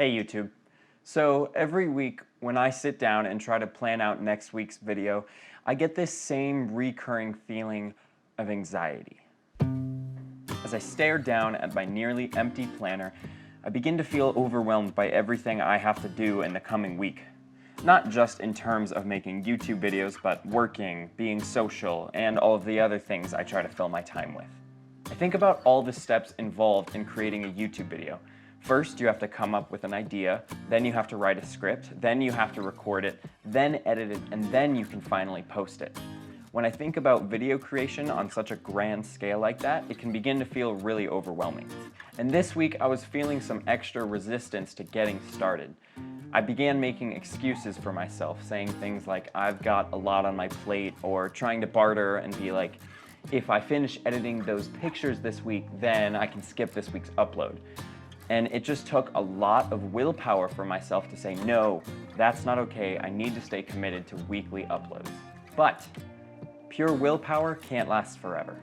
Hey YouTube. So every week when I sit down and try to plan out next week's video, I get this same recurring feeling of anxiety. As I stare down at my nearly empty planner, I begin to feel overwhelmed by everything I have to do in the coming week. Not just in terms of making YouTube videos, but working, being social, and all of the other things I try to fill my time with. I think about all the steps involved in creating a YouTube video. First, you have to come up with an idea, then you have to write a script, then you have to record it, then edit it, and then you can finally post it. When I think about video creation on such a grand scale like that, it can begin to feel really overwhelming. And this week, I was feeling some extra resistance to getting started. I began making excuses for myself, saying things like, I've got a lot on my plate, or trying to barter and be like, if I finish editing those pictures this week, then I can skip this week's upload. And it just took a lot of willpower for myself to say, no, that's not okay, I need to stay committed to weekly uploads. But pure willpower can't last forever.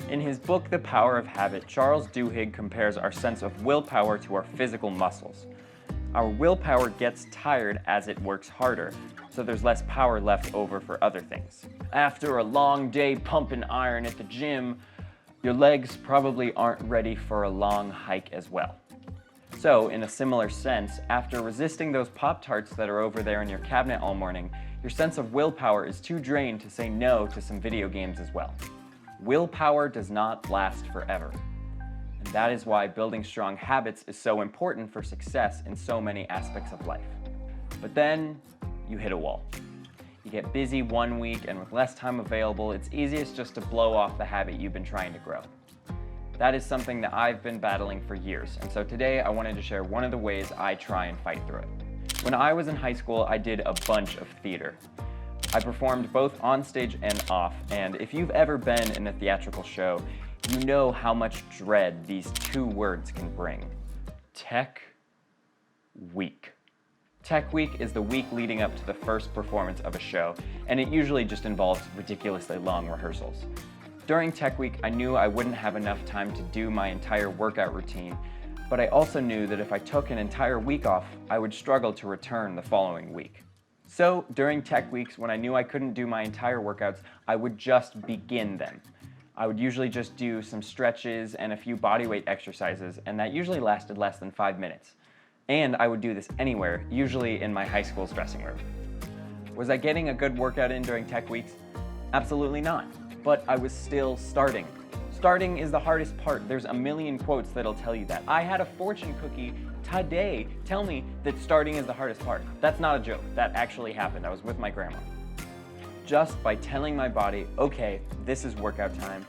In his book, The Power of Habit, Charles Duhigg compares our sense of willpower to our physical muscles. Our willpower gets tired as it works harder, so there's less power left over for other things. After a long day pumping iron at the gym, your legs probably aren't ready for a long hike as well. So, in a similar sense, after resisting those Pop-Tarts that are over there in your cabinet all morning, your sense of willpower is too drained to say no to some video games as well. Willpower does not last forever. And that is why building strong habits is so important for success in so many aspects of life. But then, you hit a wall. You get busy one week, and with less time available, it's easiest just to blow off the habit you've been trying to grow. That is something that I've been battling for years, and so today I wanted to share one of the ways I try and fight through it. When I was in high school, I did a bunch of theater. I performed both on stage and off, and if you've ever been in a theatrical show, you know how much dread these two words can bring. Tech Week. Tech Week is the week leading up to the first performance of a show, and it usually just involves ridiculously long rehearsals. During Tech Week, I knew I wouldn't have enough time to do my entire workout routine, but I also knew that if I took an entire week off, I would struggle to return the following week. So during Tech Weeks, when I knew I couldn't do my entire workouts, I would just begin them. I would usually just do some stretches and a few bodyweight exercises, and that usually lasted less than 5 minutes. And I would do this anywhere, usually in my high school's dressing room. Was I getting a good workout in during Tech Weeks? Absolutely not. But I was still starting. Starting is the hardest part. There's a million quotes that'll tell you that. I had a fortune cookie today tell me that starting is the hardest part. That's not a joke. That actually happened. I was with my grandma. Just by telling my body, okay, this is workout time,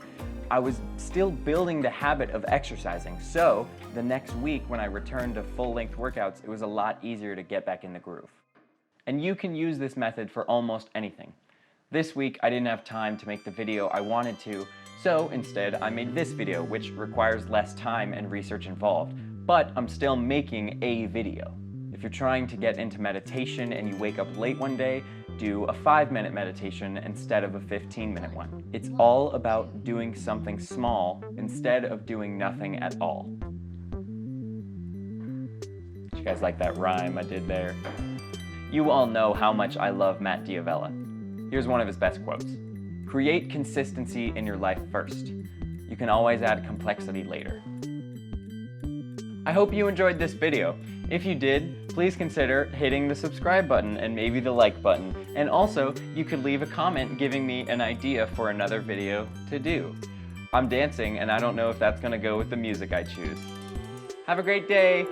I was still building the habit of exercising. So the next week when I returned to full-length workouts, it was a lot easier to get back in the groove. And you can use this method for almost anything. This week, I didn't have time to make the video I wanted to, so instead I made this video, which requires less time and research involved, but I'm still making a video. If you're trying to get into meditation and you wake up late one day, do a 5-minute meditation instead of a 15-minute one. It's all about doing something small instead of doing nothing at all. Did you guys like that rhyme I did there? You all know how much I love Matt D'Avella. Here's one of his best quotes. Create consistency in your life first. You can always add complexity later. I hope you enjoyed this video. If you did, please consider hitting the subscribe button and maybe the like button. And also, you could leave a comment giving me an idea for another video to do. I'm dancing and I don't know if that's gonna go with the music I choose. Have a great day!